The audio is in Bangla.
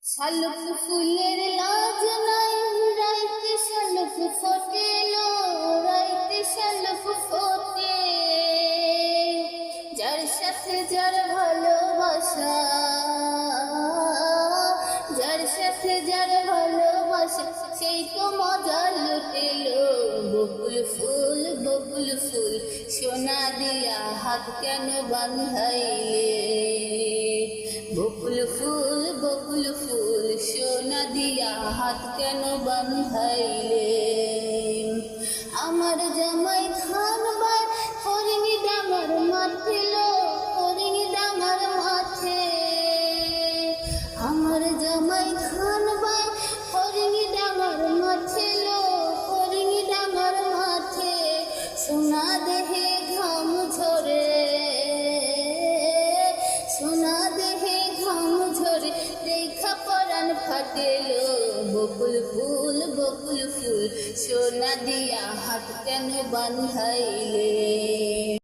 শালুক ফুলের লাজ নাই রাইতে শালুক ফোটেলো রাইতে শালুক ফোটে যার সাথে যার ভালোবাসা যার সাথে যার ভালোবাসা সেই তো মজা লুটেলো বকুল ফুল সোনা দিয়া হাত কেন বাঁধাইলে বকুল ফুল সোনা দিয়া হাত কেন বাঁধাইলে আমার জামাই খানবার হরিণী ডাঙার মাঠে লো হরিণী ডাঙার মাঠে আমার জামাই খানবার হরিণী ডাঙার মাঠে লো হরিণী ডাঙার মাঠে সোনা দেহে ঘাম ঝরে সোনা দেহে ঘাম ঝরে দেখা পরাণ ফাটেলো বকুল ফুল সোনা দিয়া হাত কেন বাঁধাইলে।